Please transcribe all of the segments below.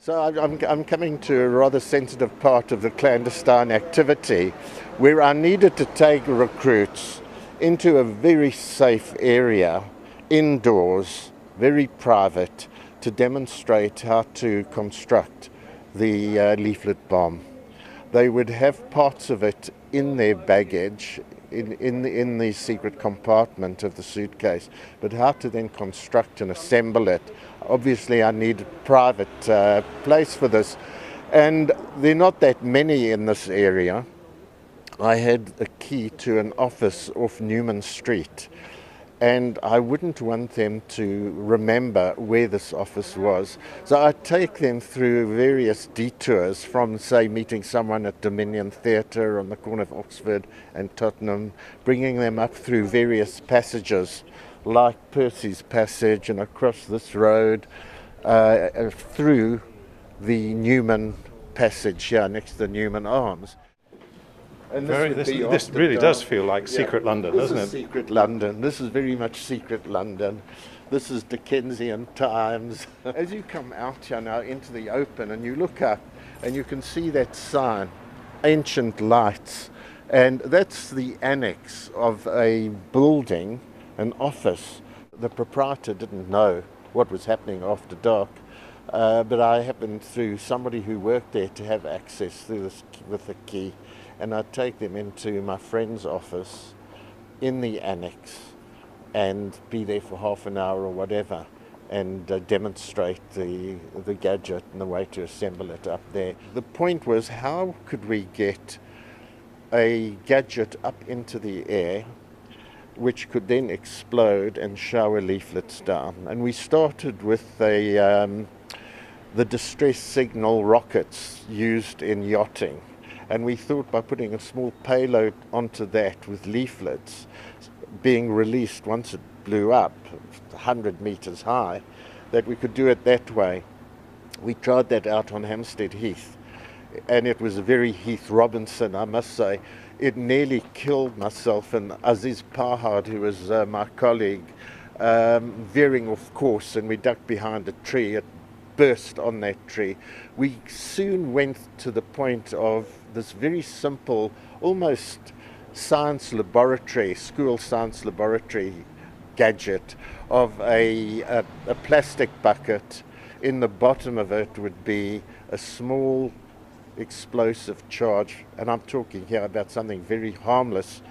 So I'm coming to a rather sensitive part of the clandestine activity where I needed to take recruits into a very safe area, indoors, very private, to demonstrate how to construct the leaflet bomb. They would have parts of it in their baggage, in the secret compartment of the suitcase, but how to then construct and assemble it. Obviously, I need a private place for this, and there are not that many in this area. I had a key to an office off Newman Street, and I wouldn't want them to remember where this office was. So I take them through various detours from, say, meeting someone at Dominion Theatre on the corner of Oxford and Tottenham, bringing them up through various passages like Percy's Passage and across this road through the Newman Passage here next to the Newman Arms. And this really does feel like secret London, doesn't it? This is secret London. This is very much secret London. This is Dickensian times. As you come out here now into the open and you look up and you can see that sign, Ancient Lights, and that's the annex of a building, an office. The proprietor didn't know what was happening after dark, but I happened through somebody who worked there to have access through this with the key. And I'd take them into my friend's office in the annex and be there for half an hour or whatever and demonstrate the gadget and the way to assemble it up there. The point was, how could we get a gadget up into the air which could then explode and shower leaflets down? And we started with the distress signal rockets used in yachting. And we thought by putting a small payload onto that with leaflets being released once it blew up 100 meters high, that we could do it that way. We tried that out on Hampstead Heath, and it was a very Heath Robinson, I must say. It nearly killed myself and Aziz Pahad, who was my colleague, veering off course, and we ducked behind a tree. It burst on that tree. We soon went to the point of this very simple, almost science laboratory, school science laboratory gadget of a plastic bucket. In the bottom of it would be a small explosive charge, and I'm talking here about something very harmless,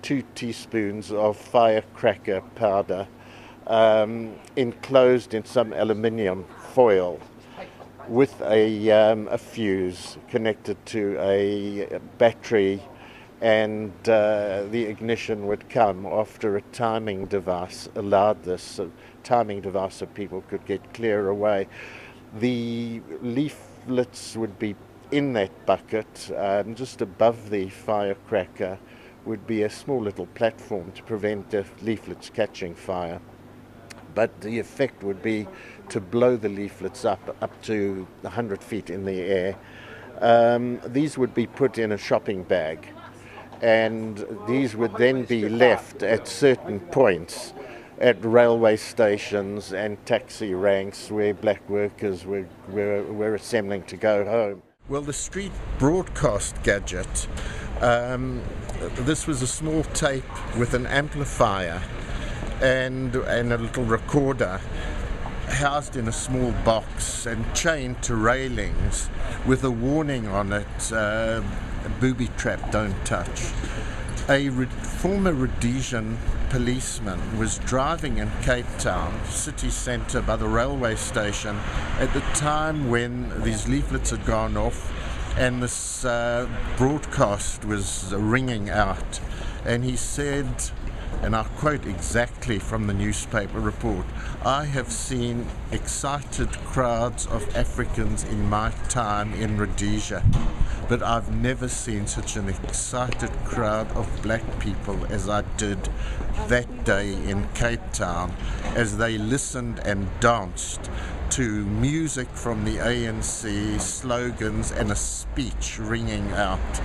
2 teaspoons of firecracker powder, enclosed in some aluminium foil with a fuse connected to a battery, and the ignition would come after a timing device allowed this, a timing device so people could get clear away. The leaflets would be in that bucket, just above the firecracker would be a small little platform to prevent the leaflets catching fire. But the effect would be to blow the leaflets up to 100 feet in the air. These would be put in a shopping bag, and these would then be left at certain points at railway stations and taxi ranks where black workers were assembling to go home. Well, the street broadcast gadget, this was a small tape with an amplifier and a little recorder housed in a small box and chained to railings with a warning on it, booby trap, don't touch. A former Rhodesian policeman was driving in Cape Town city centre by the railway station at the time when these leaflets had gone off and this broadcast was ringing out, and he said, and I quote exactly from the newspaper report, "I have seen excited crowds of Africans in my time in Rhodesia, but I've never seen such an excited crowd of black people as I did that day in Cape Town as they listened and danced to music from the ANC, slogans and a speech ringing out."